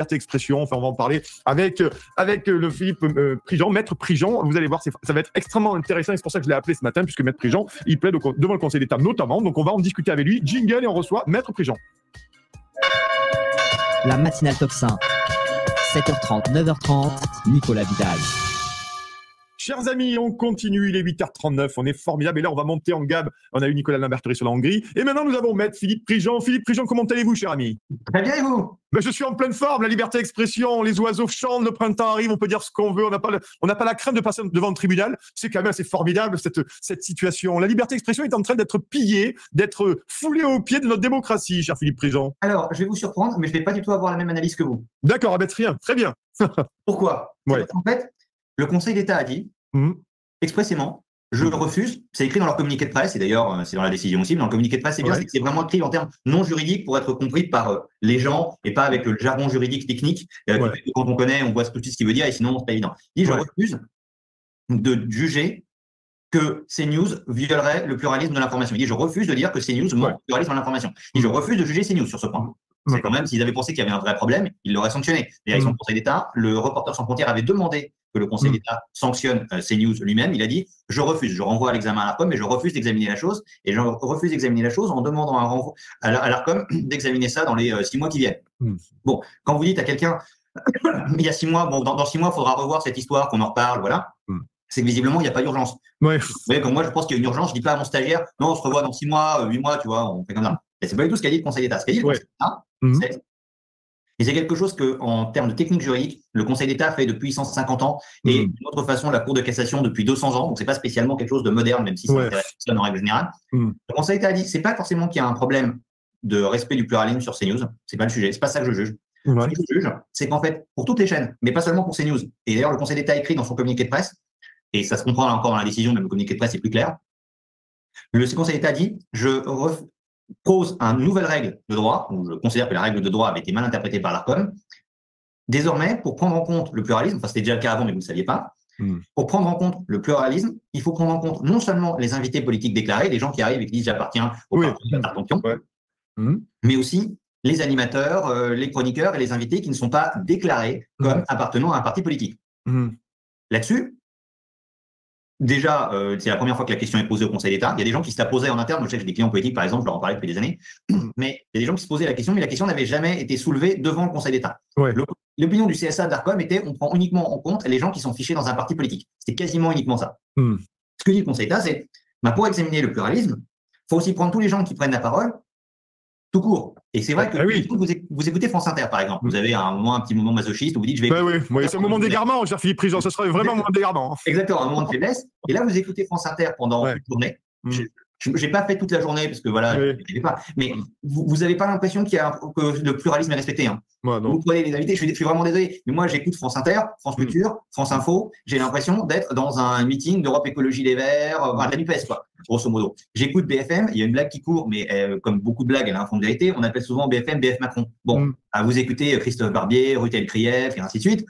liberté d'expression. Enfin, on va en parler avec le Philippe Prigent, Maître Prigent. Vous allez voir, ça va être extrêmement intéressant. Et c'est pour ça que je l'ai appelé ce matin, puisque Maître Prigent, il plaide devant le Conseil d'État notamment. Donc, on va en discuter avec lui. Jingle et on reçoit Maître Prigent. La matinale top 5. 7h30, 9h30, Nicolas Vidal. Chers amis, on continue, il est 8h39, on est formidable et là on va monter en gamme. On a eu Nicolas Lamberterie sur la Hongrie et maintenant nous avons Maître Philippe Prigent. Philippe Prigent, comment allez-vous, cher ami? Très bien, et vous? Ben, je suis en pleine forme, la liberté d'expression, les oiseaux chantent, le printemps arrive, on peut dire ce qu'on veut, on n'a pas la crainte de passer devant le tribunal. C'est quand même assez formidable cette situation. La liberté d'expression est en train d'être pillée, d'être foulée aux pieds de notre démocratie, cher Philippe Prigent. Alors, je vais vous surprendre, mais je ne vais pas du tout avoir la même analyse que vous. D'accord, très bien. Pourquoi? Ouais. En fait, le Conseil d'État a dit expressément, je refuse, c'est écrit dans leur communiqué de presse, et d'ailleurs c'est dans la décision aussi, mais dans le communiqué de presse, c'est bien, c'est vraiment écrit en termes non juridiques pour être compris par les gens et pas avec le jargon juridique technique. Quand on connaît, on voit tout de suite ce qu'il veut dire et sinon c'est pas évident. Il dit, je refuse de juger que CNews violerait le pluralisme de l'information. Il dit, je refuse de dire que CNews manque de pluralisme de l'information. Il dit, je refuse de juger CNews sur ce point. C'est quand même, s'ils avaient pensé qu'il y avait un vrai problème, ils l'auraient sanctionné. D'ailleurs, ils sont au Conseil d'État. Le Reporters sans frontières avait demandé que le Conseil d'État sanctionne CNews lui-même. Il a dit, je refuse, je renvoie à l'examen à l'ARCOM, mais je refuse d'examiner la chose. Et je refuse d'examiner la chose en demandant un renvoi à l'ARCOM d'examiner ça dans les 6 mois qui viennent. Bon, quand vous dites à quelqu'un, il y a 6 mois, bon, dans 6 mois, il faudra revoir cette histoire, qu'on en reparle, voilà. C'est que visiblement, il n'y a pas d'urgence. Vous voyez, comme moi, je pense qu'il y a une urgence, je ne dis pas à mon stagiaire, non, on se revoit dans 6 mois, 8 mois, tu vois, on fait comme ça. Et c'est pas du tout ce qu'a dit le Conseil d'État. Ce qu'a dit le Conseil d'État, et c'est quelque chose que, en termes de technique juridique, le Conseil d'État fait depuis 150 ans et d'une autre façon, la Cour de cassation depuis 200 ans. Donc, c'est pas spécialement quelque chose de moderne, même si ça intéresse personne en règle générale. Le Conseil d'État a dit, c'est pas forcément qu'il y a un problème de respect du pluralisme sur CNews. C'est pas le sujet. C'est pas ça que je juge. Ce que je juge, c'est qu'en fait, pour toutes les chaînes, mais pas seulement pour CNews. Et d'ailleurs, le Conseil d'État écrit dans son communiqué de presse, et ça se comprend là encore dans la décision, même le communiqué de presse est plus clair. Le Conseil d'État dit, je pose une nouvelle règle de droit, où je considère que la règle de droit avait été mal interprétée par l'ARCOM. Désormais, pour prendre en compte le pluralisme, enfin c'était déjà le cas avant, mais vous ne le saviez pas, pour prendre en compte le pluralisme, il faut prendre en compte non seulement les invités politiques déclarés, les gens qui arrivent et qui disent j'appartiens au parti de Tartampion, mais aussi les animateurs, les chroniqueurs et les invités qui ne sont pas déclarés comme appartenant à un parti politique. Là-dessus, déjà, c'est la première fois que la question est posée au Conseil d'État. Il y a des gens qui se la posaient en interne. Moi, je sais que j'ai des clients politiques, par exemple, je leur en parlais depuis des années. Mais il y a des gens qui se posaient la question, mais la question n'avait jamais été soulevée devant le Conseil d'État. L'opinion du CSA d'ARCOM était on prend uniquement en compte les gens qui sont fichés dans un parti politique. C'était quasiment uniquement ça. Ce que dit le Conseil d'État, c'est pour examiner le pluralisme, il faut aussi prendre tous les gens qui prennent la parole tout court. Et c'est vrai que vous écoutez France Inter, par exemple. Vous avez un petit moment masochiste où vous dites je vais. C'est un moment d'égarement, cher Philippe Prigent. Ce serait vraiment un moment d'égarement. Exactement, un moment de faiblesse. Et là, vous écoutez France Inter pendant une journée. Je n'ai pas fait toute la journée parce que voilà, je n'avais pas. Mais vous n'avez pas l'impression que le pluralisme est respecté. Vous prenez les invités, je suis vraiment désolé. Mais moi, j'écoute France Inter, France Culture, France Info. J'ai l'impression d'être dans un meeting d'Europe Écologie Les Verts, de la NUPES, quoi, grosso modo. J'écoute BFM, il y a une blague qui court, mais comme beaucoup de blagues, elle a un fond de vérité. On appelle souvent BFM BF Macron. Bon, vous écoutez Christophe Barbier, Rutel Krief, et ainsi de suite.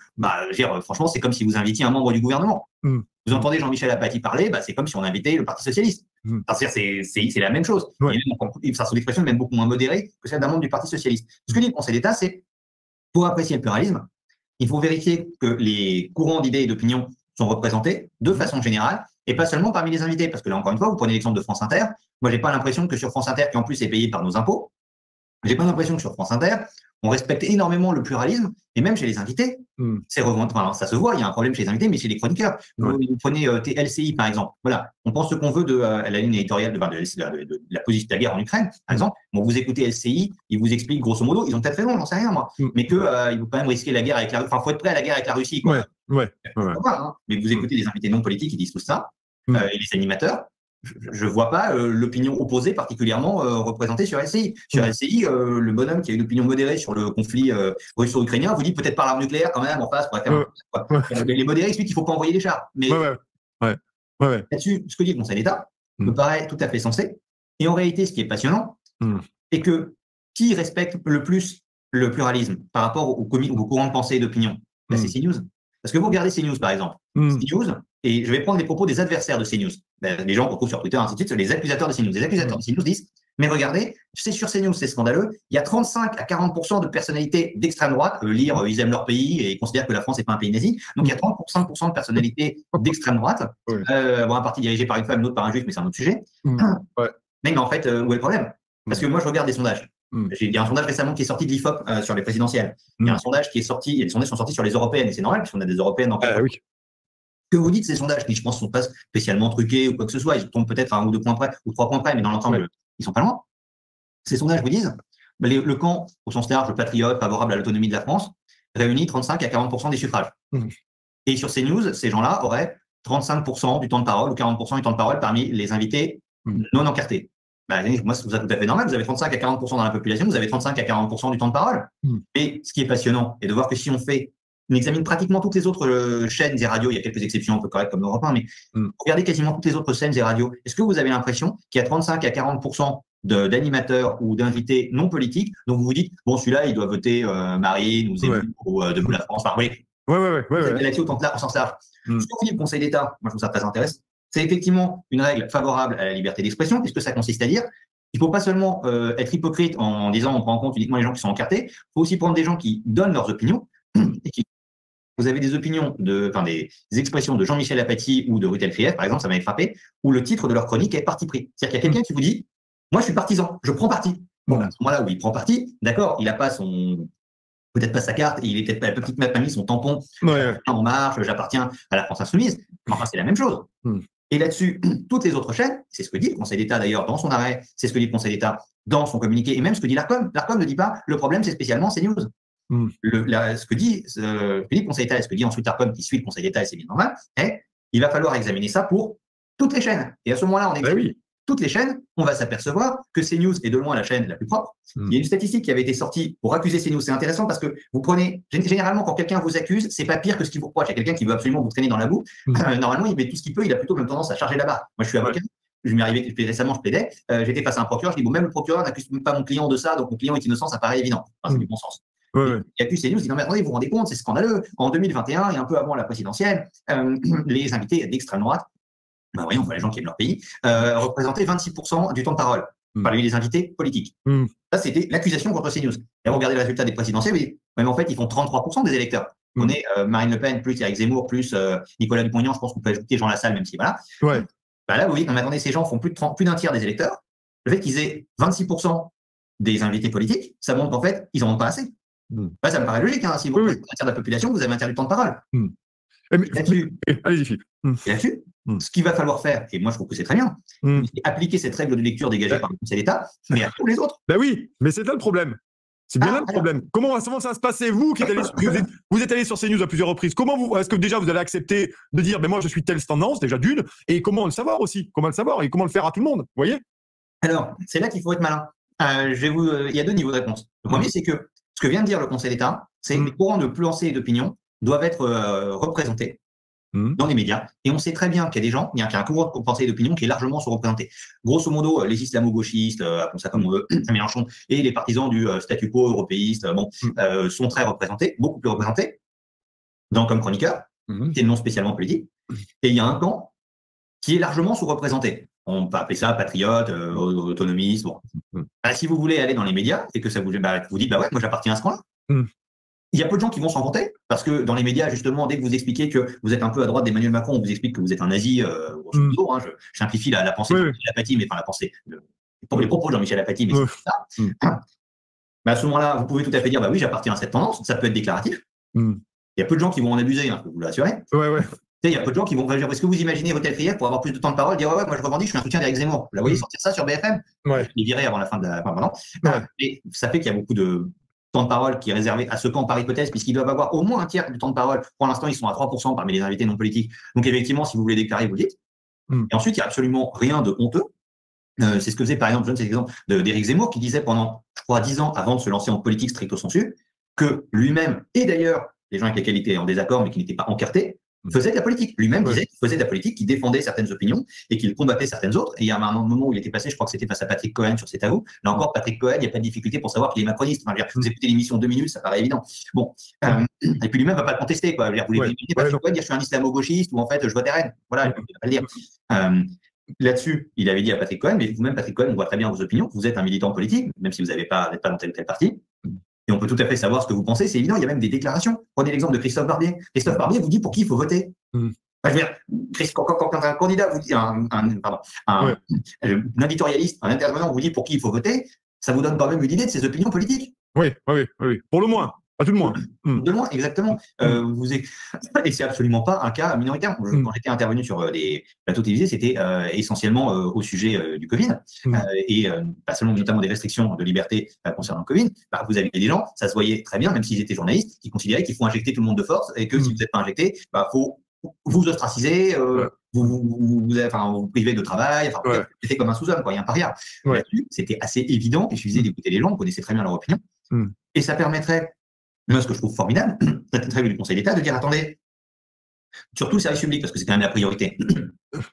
Franchement, c'est comme si vous invitiez un membre du gouvernement. Vous entendez Jean-Michel Apathy parler, c'est comme si on invitait le Parti Socialiste. C'est la même chose. Et son expression est même beaucoup moins modérée que celle d'un membre du Parti Socialiste. Ce que dit le Conseil d'État, c'est pour apprécier le pluralisme, il faut vérifier que les courants d'idées et d'opinions sont représentés de façon générale et pas seulement parmi les invités. Parce que là, encore une fois, vous prenez l'exemple de France Inter. Moi, j'ai pas l'impression que sur France Inter, qui en plus est payé par nos impôts, j'ai pas l'impression que sur France Inter, on respecte énormément le pluralisme, et même chez les invités, c'est ça se voit, il y a un problème chez les invités, mais chez les chroniqueurs. Vous prenez LCI, par exemple. Voilà, on pense ce qu'on veut de la ligne éditoriale de la position de la guerre en Ukraine, par exemple. Bon, vous écoutez LCI, ils vous expliquent grosso modo, ils ont peut-être raison, j'en sais rien, moi, mais qu'il faut quand même risquer la guerre avec la Russie. Enfin, il faut être prêt à la guerre avec la Russie. Quoi. Mais vous écoutez des invités non politiques qui disent tout ça, et les animateurs. Je ne vois pas l'opinion opposée particulièrement représentée sur LCI. Sur LCI, le bonhomme qui a une opinion modérée sur le conflit russo-ukrainien vous dit peut-être par l'arme nucléaire quand même en face. Les modérés expliquent qu'il ne faut pas envoyer des chars. Mais là-dessus, ce que dit le Conseil d'État me paraît tout à fait sensé. Et en réalité, ce qui est passionnant, c'est que qui respecte le plus le pluralisme par rapport aux courants de pensée et d'opinion, c'est CNews. Parce que vous regardez CNews, par exemple. CNews, et je vais prendre les propos des adversaires de CNews. Les gens qu'on trouve sur Twitter, ainsi de suite, les accusateurs de CNews. Les accusateurs de CNews disent Mais regardez, c'est sur CNews, c'est scandaleux. Il y a 35 à 40% de personnalités d'extrême droite. Lire, ils aiment leur pays et ils considèrent que la France n'est pas un pays nazi. Donc, il y a 35% de personnalités d'extrême droite. Oui. Un parti dirigé par une femme, l'autre par un juif, mais c'est un autre sujet. Ouais. Mais en fait, où est le problème? Parce que moi, je regarde des sondages. Il y a un sondage récemment qui est sorti de l'IFOP sur les présidentielles. Il y a un sondage qui est sorti, et les sondages sont sortis sur les européennes, et c'est normal, puisqu'on a des européennes en oui. Que vous dites ces sondages, qui je pense ne sont pas spécialement truqués ou quoi que ce soit, ils tombent peut-être à 1 ou 2 points près, ou 3 points près, mais dans l'ensemble, ils sont pas loin. Ces sondages vous disent, le camp, au sens large, le patriote, favorable à l'autonomie de la France, réunit 35 à 40% des suffrages. Et sur CNews, ces gens-là auraient 35% du temps de parole ou 40% du temps de parole parmi les invités non encartés. Moi, c'est tout à fait normal. Vous avez 35 à 40% dans la population, vous avez 35 à 40% du temps de parole. Et ce qui est passionnant, est de voir que si on examine pratiquement toutes les autres chaînes et radios, il y a quelques exceptions un peu correctes comme Europe 1, mais regardez quasiment toutes les autres chaînes et radios. Est-ce que vous avez l'impression qu'il y a 35 à 40% d'animateurs ou d'invités non politiques, donc vous vous dites, bon, celui-là, il doit voter Marine ou Zemmour ou Debout la France. Enfin, oui. Là-dessus, autant au sens large. Ce que vous dit le Conseil d'État, moi je trouve ça très intéressant, c'est effectivement une règle favorable à la liberté d'expression, puisque ça consiste à dire il ne faut pas seulement être hypocrite en disant on prend en compte uniquement les gens qui sont encartés, il faut aussi prendre des gens qui donnent leurs opinions. Et vous avez des opinions, des expressions de Jean-Michel Apathy ou de Rutel Krief, par exemple, ça m'avait frappé, où le titre de leur chronique est parti pris. C'est-à-dire qu'il y a quelqu'un qui vous dit moi je suis partisan, je prends parti. Bon, à ce moment-là où il prend parti, d'accord, il n'a pas peut-être pas sa carte, il est peut-être pas, peut-être pas mis son tampon En Marche, j'appartiens à la France Insoumise, mais enfin c'est la même chose. Et là-dessus, toutes les autres chaînes, c'est ce que dit le Conseil d'État d'ailleurs dans son arrêt, c'est ce que dit le Conseil d'État dans son communiqué, et même ce que dit l'ARCOM. L'ARCOM ne dit pas le problème c'est spécialement CNews. Ce que dit le Conseil d'État et ce que dit ensuite l'ARCOM qui suit le Conseil d'État, et c'est bien normal, il va falloir examiner ça pour toutes les chaînes. Et à ce moment-là, on examine toutes les chaînes, on va s'apercevoir que CNews est de loin la chaîne la plus propre. Il y a une statistique qui avait été sortie pour accuser CNews. C'est intéressant parce que vous prenez, généralement, quand quelqu'un vous accuse, c'est pas pire que ce qu'il vous reproche. Il y a quelqu'un qui veut absolument vous traîner dans la boue. Normalement, il met tout ce qu'il peut, il a plutôt même tendance à charger la barre. Moi, je suis avocat. Je m'y arrivais récemment, je plaidais. J'étais face à un procureur, je dis bon, même le procureur n'accuse même pas mon client de ça, donc mon client est innocent, ça paraît évident. Enfin, c'est du bon sens. Il accuse CNews, il dit non, mais attendez, vous vous rendez compte, c'est scandaleux. En 2021 et un peu avant la présidentielle, les invités d'extrême droite, on voit les gens qui aiment leur pays, représentaient 26% du temps de parole parmi les invités politiques. Ça, c'était l'accusation contre CNews. Et vous regardez le résultat des présidentielles, vous dites, mais en fait, ils font 33% des électeurs. On est Marine Le Pen, plus Éric Zemmour, plus Nicolas Dupont-Aignan, je pense qu'on peut ajouter Jean Lassalle, même si voilà. Là, vous dites, non, mais attendez, ces gens font plus d'un tiers des électeurs. Le fait qu'ils aient 26% des invités politiques, ça montre qu'en fait, ils n'en ont pas assez. Ça me paraît logique, hein, si vous prenez un tiers de la population, vous avez un tiers du temps de parole. Là-dessus, ce qu'il va falloir faire, et moi je trouve que c'est très bien, c'est appliquer cette règle de lecture dégagée par le Conseil d'État, mais à tous les autres. Ben oui, mais c'est là le problème. C'est bien là le problème. Comment ça va se passer, vous qui êtes allé, vous êtes allé sur CNews à plusieurs reprises, est-ce que déjà vous allez accepter de dire, ben moi je suis telle tendance, déjà d'une, et comment le savoir aussi, comment le savoir et comment le faire à tout le monde, vous voyez? Alors, c'est là qu'il faut être malin. Il y a deux niveaux de réponse. Le premier, c'est que ce que vient de dire le Conseil d'État, c'est que les courants de pensée et d'opinion doivent être représentés dans les médias. Et on sait très bien qu'il y a des gens, il y a un courant de pensée et d'opinion qui est largement sous-représenté. Grosso modo, les islamo-gauchistes, appelons ça comme on veut, Mélenchon, et les partisans du statu quo européiste, sont très représentés, beaucoup plus représentés, comme chroniqueurs, qui non spécialement politiques. Et il y a un camp qui est largement sous-représenté. On peut appeler ça patriote, autonomiste. Si vous voulez aller dans les médias et que ça vous dites, moi j'appartiens à ce camp-là. Il y a peu de gens qui vont s'en vanter, parce que dans les médias, justement, dès que vous expliquez que vous êtes un peu à droite d'Emmanuel Macron, on vous explique que vous êtes un nazi, grosso modo, je simplifie la pensée de Jean-Michel Apathy, mais enfin la pensée, les propos de Jean-Michel Apathy, mais c'est ça. À ce moment-là, vous pouvez tout à fait dire, oui, j'appartiens à cette tendance, ça peut être déclaratif. Il y a peu de gens qui vont en abuser, je peux vous l'assurer. Il y a peu de gens qui vont dire, est-ce que vous imaginez Rutel Krief pour avoir plus de temps de parole, dire, moi je revendique, je suis un soutien d'Éric Zemmour. Vous la voyez sortir ça sur BFM? Il virait avant la fin de la. Et ça fait qu'il y a beaucoup de temps de parole qui est réservé à ce camp par hypothèse, puisqu'ils doivent avoir au moins un tiers du temps de parole. Pour l'instant, ils sont à 3% parmi les invités non politiques. Donc, effectivement, si vous voulez déclarer, vous le dites. Et ensuite, il n'y a absolument rien de honteux. C'est ce que faisait, par exemple, je donne cet exemple d'Éric Zemmour, qui disait pendant, je crois, 10 ans avant de se lancer en politique stricto sensu, que lui-même, et d'ailleurs, les gens avec lesquels il était en désaccord, mais qui n'étaient pas encartés, faisait de la politique. Lui-même disait qu'il faisait de la politique, qu'il défendait certaines opinions et qu'il combattait certaines autres. Et il y a un moment où il était passé, je crois que c'était face à Patrick Cohen sur C'est à vous. Là encore, Patrick Cohen, il n'y a pas de difficulté pour savoir qu'il est macroniste. Vous écoutez l'émission 2 minutes, ça paraît évident. Et puis lui-même ne va pas le contester. Vous voulez imaginer Patrick Cohen dire je suis un islamo-gauchiste ou en fait je vote RN. Voilà, il ne peut pas le dire. là-dessus, il avait dit à Patrick Cohen, mais vous-même, Patrick Cohen, on voit très bien vos opinions. Vous êtes un militant politique, même si vous n'êtes pas dans tel ou tel parti. Et on peut tout à fait savoir ce que vous pensez. C'est évident, il y a même des déclarations. Prenez l'exemple de Christophe Barbier. Christophe Barbier vous dit pour qui il faut voter. Enfin, je veux dire, quand un candidat vous dit, un éditorialiste, un intervenant vous dit pour qui il faut voter, ça vous donne quand même une idée de ses opinions politiques. Oui. Pour le moins. Pas tout le moins. De loin, exactement. Et c'est absolument pas un cas minoritaire. Quand j'étais intervenu sur des plateaux télévisés, c'était essentiellement au sujet du Covid et pas seulement notamment des restrictions de liberté concernant le Covid. Bah, vous avez des gens, ça se voyait très bien, même s'ils étaient journalistes, qui considéraient qu'il faut injecter tout le monde de force et que si vous n'êtes pas injecté, bah, faut vous ostraciser, vous priver de travail, c'est comme un sous-homme, il y a un paria. Là-dessus, c'était assez évident, il suffisait d'écouter les gens, on connaissait très bien leur opinion, et ça permettrait, moi, ce que je trouve formidable, cette règle du Conseil d'État, de dire, attendez, surtout le service public, parce que c'est quand même la priorité.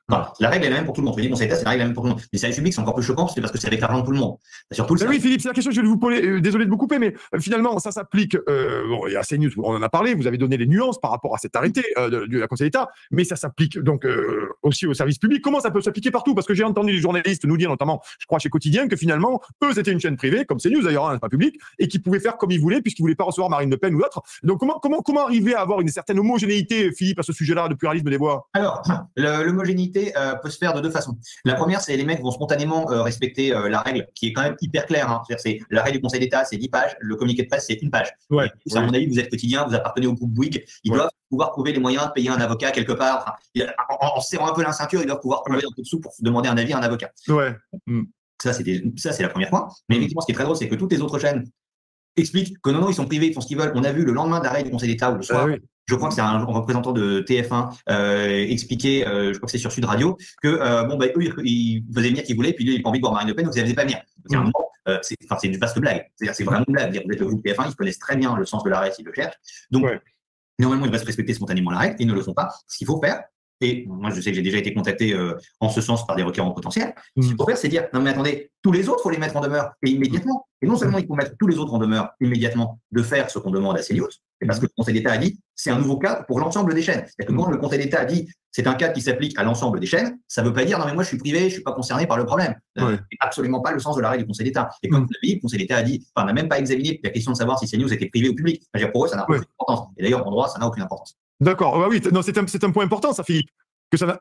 La règle est la même pour tout le monde. Je dis Conseil d'État, c'est la règle la même pour tout le monde. Les services publics sont encore plus choquants, parce que c'est avec l'argent de tout le monde. Surtout oui, Philippe, c'est la question que je vais vous poser. Désolé de vous couper, mais finalement, ça s'applique. Il y a CNews, on en a parlé, vous avez donné les nuances par rapport à cet arrêté du Conseil d'État, mais ça s'applique donc aussi aux services publics. Comment ça peut s'appliquer partout? Parce que j'ai entendu les journalistes nous dire, notamment, je crois, chez Quotidien, que finalement, eux, c'était une chaîne privée, comme CNews d'ailleurs, pas public, et qui pouvaient faire comme ils voulaient, puisqu'ils ne voulaient pas recevoir Marine Le Pen ou d'autres. Donc, comment arriver à avoir une certaine homogénéité, Philippe, à ce sujet-là, de pluralisme des voix? Alors, l'homogénéité peut se faire de deux façons. La première, c'est les mecs vont spontanément respecter la règle, qui est quand même hyper claire. C'est la règle du Conseil d'État, c'est 10 pages. Le communiqué de presse, c'est 1 page. À mon avis, vous êtes Quotidien, vous appartenez au groupe Bouygues. Ils doivent pouvoir trouver les moyens de payer un avocat quelque part. En serrant un peu la ceinture, ils doivent pouvoir trouver un peu de sous pour demander un avis à un avocat. Ça, c'est la première fois. Mais effectivement, ce qui est très drôle, c'est que toutes les autres chaînes expliquent que non, ils sont privés, ils font ce qu'ils veulent. On a vu le lendemain d'arrêt du Conseil d'État ou le soir. Je crois que c'est un représentant de TF1 expliquer, je crois que c'est sur Sud Radio, que eux, ils faisaient venir qui voulaient, puis lui, il n'a pas envie de voir Marine Le Pen, donc ils ne faisaient pas venir. C'est une vaste blague. C'est vraiment une blague. Vous êtes le groupe TF1, ils connaissent très bien le sens de l'arrêt s'ils le cherchent. Donc, normalement, ils devraient se respecter spontanément l'arrêt. Ils ne le font pas. Ce qu'il faut faire, et moi, je sais que j'ai déjà été contacté en ce sens par des requérants potentiels. Ce qu'il faut faire, c'est dire, non mais attendez, tous les autres, il faut les mettre en demeure, et immédiatement. Et non seulement il faut mettre tous les autres en demeure immédiatement de faire ce qu'on demande à CNews, parce que le Conseil d'État a dit, c'est un nouveau cadre pour l'ensemble des chaînes. C'est-à-dire que quand le Conseil d'État a dit, c'est un cadre qui s'applique à l'ensemble des chaînes, ça ne veut pas dire, non mais moi je suis privé, je ne suis pas concerné par le problème. C'est absolument pas le sens de l'arrêt du Conseil d'État. Et comme vous l'avez dit, le Conseil d'État a dit, n'a même pas examiné la question de savoir si CNews était privé ou public. Pour eux, ça n'a aucune importance. Et d'ailleurs, en droit, ça n'a aucune importance. D'accord, c'est un point important, ça, Philippe. Que ça n'a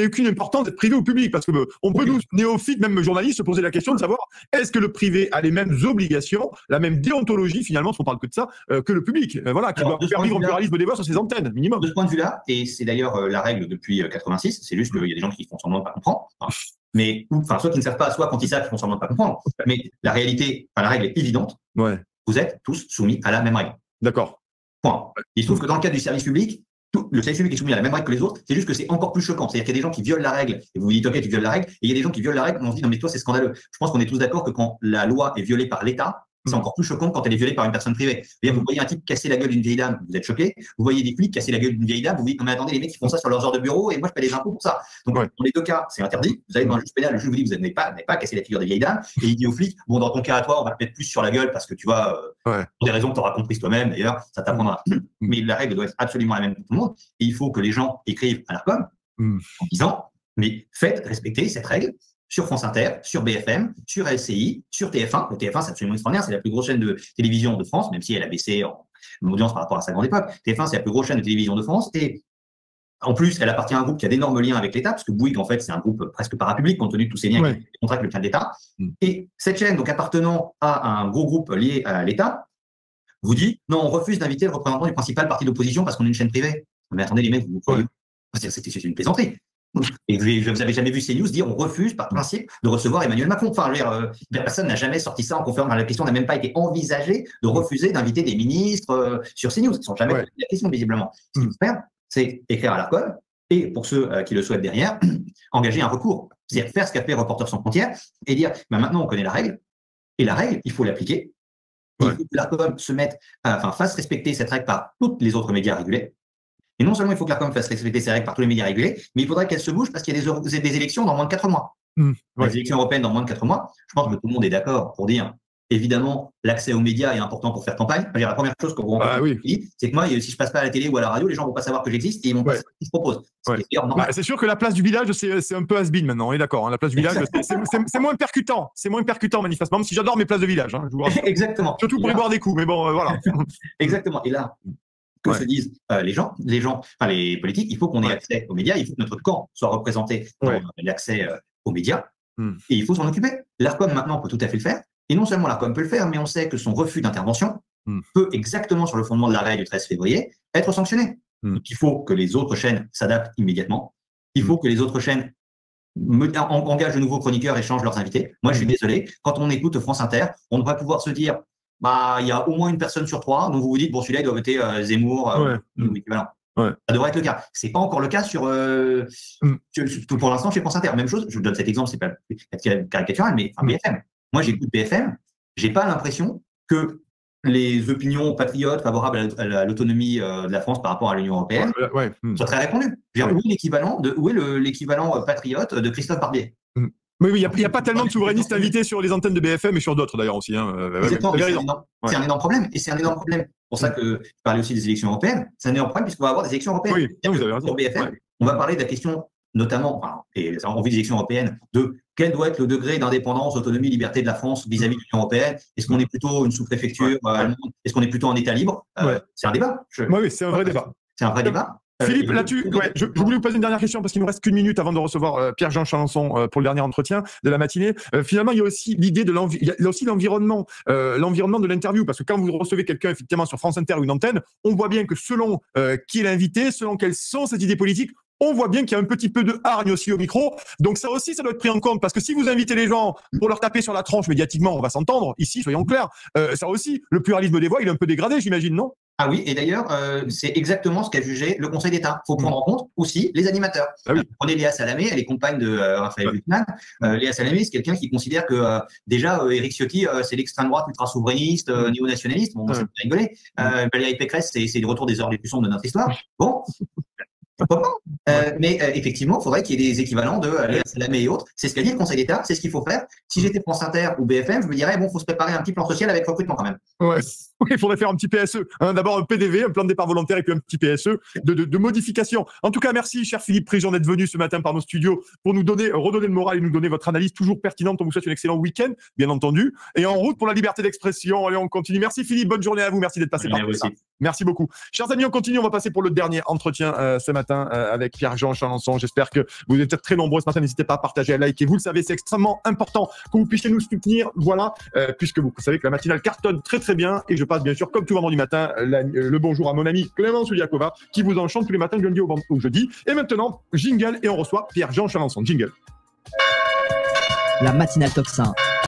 aucune importance d'être privé ou public, parce que on peut, nous, néophytes, même journalistes, se poser la question de savoir est-ce que le privé a les mêmes obligations, la même déontologie, finalement, si on parle que de ça, que le public, qui doit faire vivre un pluralisme des voix sur ses antennes, minimum. De ce point de vue-là, et c'est d'ailleurs la règle depuis 86, c'est juste qu'il y a des gens qui font semblant de ne pas comprendre, soit qui ne savent pas, soit quand ils savent, ils font semblant de ne pas comprendre, mais la réalité, la règle est évidente, vous êtes tous soumis à la même règle. D'accord. Point. Il se trouve que dans le cadre du service public, le service public est soumis à la même règle que les autres, c'est juste que c'est encore plus choquant. C'est-à-dire qu'il y a des gens qui violent la règle, et vous vous dites, ok, tu violes la règle, et il y a des gens qui violent la règle, et on se dit, non, mais toi, c'est scandaleux. Je pense qu'on est tous d'accord que quand la loi est violée par l'État, c'est encore plus choquant quand elle est violée par une personne privée. Vous voyez un type casser la gueule d'une vieille dame, vous êtes choqué. Vous voyez des flics casser la gueule d'une vieille dame, vous vous dites, non, mais attendez, les mecs, ils font ça sur leurs heures de bureau, et moi, je paie les impôts pour ça. Donc, dans les deux cas, c'est interdit. Vous allez devant un juge pénal, le juge vous dit, vous n'avez pas cassé la figure des vieilles dames, et il dit aux flics, bon, dans ton cas à toi, on va te mettre plus sur la gueule parce que tu vois, pour des raisons que tu auras comprises toi-même, d'ailleurs, ça t'apprendra. Mais la règle doit être absolument la même pour tout le monde, et il faut que les gens écrivent à l'ARCOM en disant, mais faites respecter cette règle sur France Inter, sur BFM, sur LCI, sur TF1. Le TF1, c'est absolument extraordinaire, c'est la plus grosse chaîne de télévision de France, même si elle a baissé en audience par rapport à sa grande époque. TF1, c'est la plus grosse chaîne de télévision de France, et en plus, elle appartient à un groupe qui a d'énormes liens avec l'État, parce que Bouygues, en fait, c'est un groupe presque parapublic, compte tenu de tous ces liens qui contractent le plan de l'État. Et cette chaîne, donc appartenant à un gros groupe lié à l'État, vous dit, non, on refuse d'inviter le représentant du principal parti d'opposition parce qu'on est une chaîne privée. Mais attendez, les mecs, vous croyez c'est une plaisanterie. Et vous n'avez jamais vu CNews dire on refuse par principe de recevoir Emmanuel Macron. Enfin, personne n'a jamais sorti ça en conférence. La question n'a même pas été envisagée de refuser d'inviter des ministres sur CNews. Ils ne sont jamais posé la question, visiblement. Ce qu'il faut faire, c'est écrire à l'ARCOM et, pour ceux qui le souhaitent derrière, engager un recours. C'est-à-dire faire ce qu'a fait Reporters sans frontières et dire maintenant on connaît la règle, et la règle, il faut l'appliquer. Il faut que l'ARCOM fasse respecter cette règle par tous les autres médias régulés. Et non seulement il faut que l'ARCOM fasse respecter ses règles par tous les médias régulés, mais il faudrait qu'elle se bouge parce qu'il y a des élections dans moins de 4 mois. Les élections européennes dans moins de 4 mois, je pense que tout le monde est d'accord pour dire évidemment, l'accès aux médias est important pour faire campagne. La première chose qu'on vous dit, c'est que moi, si je passe pas à la télé ou à la radio, les gens vont pas savoir que j'existe et ils vont pas savoir ce que je propose. C'est sûr que la place du village, c'est un peu has-been maintenant, on est d'accord. Hein, la place du village, c'est moins percutant. C'est moins percutant, manifestement, même si j'adore mes places de village. Hein, exactement. Surtout pour y boire des coups, mais bon, voilà. Exactement. Et là, que se disent les politiques, il faut qu'on ait accès aux médias, il faut que notre camp soit représenté dans l'accès aux médias, et il faut s'en occuper. L'ARCOM, maintenant, peut tout à fait le faire. Et non seulement l'ARCOM peut le faire, mais on sait que son refus d'intervention peut, exactement sur le fondement de l'arrêt du 13 février, être sanctionné. Donc, il faut que les autres chaînes s'adaptent immédiatement. Il faut que les autres chaînes engagent de nouveaux chroniqueurs et changent leurs invités. Moi, je suis désolé. Quand on écoute France Inter, on devrait pouvoir se dire, il y a au moins une personne sur 3 dont vous vous dites, bon, celui-là, il doit voter Zemmour ou équivalent. Ça devrait être le cas. C'est pas encore le cas pour l'instant chez France Inter. Même chose, je vous donne cet exemple, c'est pas caricatural, mais BFM. Moi, j'écoute BFM, j'ai pas l'impression que les opinions patriotes favorables à l'autonomie de la France par rapport à l'Union européenne soient très répandues. Où est l'équivalent patriote de Christophe Barbier? Oui, il n'y a pas tellement de souverainistes invités sur les antennes de BFM et sur d'autres d'ailleurs aussi. Hein. C'est un énorme problème. Et c'est un énorme problème. C'est pour ça que je parlais aussi des élections européennes. C'est un énorme problème puisqu'on va avoir des élections européennes. Oui, vous avez raison. Sur BFM, on va parler de la question, notamment, et en vue des élections européennes, de quel doit être le degré d'indépendance, autonomie, liberté de la France vis-à-vis de l'Union européenne. Est-ce qu'on est plutôt une sous-préfecture allemande? Est-ce qu'on est plutôt un État libre? C'est un débat. Oui, c'est un vrai débat. C'est un vrai débat. Philippe, là-dessus, je voulais vous poser une dernière question parce qu'il nous reste qu'une minute avant de recevoir Pierre-Jean Chalençon pour le dernier entretien de la matinée. Finalement, il y a aussi l'idée de l'environnement de l'interview, parce que quand vous recevez quelqu'un effectivement sur France Inter ou une antenne, on voit bien que selon qui est l'invité, selon quelles sont ses idées politiques, on voit bien qu'il y a un petit peu de hargne aussi au micro. Donc ça aussi, ça doit être pris en compte, parce que si vous invitez les gens pour leur taper sur la tronche médiatiquement, on va s'entendre ici, soyons clairs. Ça aussi, le pluralisme des voix, il est un peu dégradé, j'imagine, non? Ah oui, et d'ailleurs, c'est exactement ce qu'a jugé le Conseil d'État. Il faut prendre en compte aussi les animateurs. Prenez Léa Salamé, elle est compagne de Raphaël Glucksmann. Léa Salamé, c'est quelqu'un qui considère que déjà, Éric Ciotti, c'est l'extrême droite ultra-souverainiste, néo-nationaliste. Bon, moi, ça me fait rigoler. Valérie Pécresse, c'est le retour des heures les plus sombres de notre histoire. Bon, pourquoi pas mais effectivement, il faudrait qu'il y ait des équivalents de Léa Salamé et autres. C'est ce qu'a dit le Conseil d'État, c'est ce qu'il faut faire. Si j'étais France Inter ou BFM, je me dirais, bon, il faut se préparer un petit plan social avec recrutement quand même. Ouais. Il faudrait faire un petit PSE. D'abord un PDV, un plan de départ volontaire, et puis un petit PSE de modification. En tout cas, merci, cher Philippe Prigent, d'être venu ce matin par nos studios pour nous redonner le moral et nous donner votre analyse toujours pertinente. On vous souhaite un excellent week-end, bien entendu. Et en route pour la liberté d'expression. Allez, on continue. Merci Philippe, bonne journée à vous. Merci d'être passé par là. Merci beaucoup. Chers amis, on continue. On va passer pour le dernier entretien ce matin avec Pierre-Jean Chalençon. J'espère que vous êtes très nombreux ce matin. N'hésitez pas à partager, à liker. Vous le savez, c'est extrêmement important que vous puissiez nous soutenir. Voilà, puisque vous savez que la matinale cartonne très très bien. Et je passe bien sûr, comme tout vendredi matin, le bonjour à mon ami Clémence Ouliakova qui vous en chante tous les matins du lundi au jeudi. Et maintenant, jingle et on reçoit Pierre-Jean Chalençon. Jingle. La matinale top 5.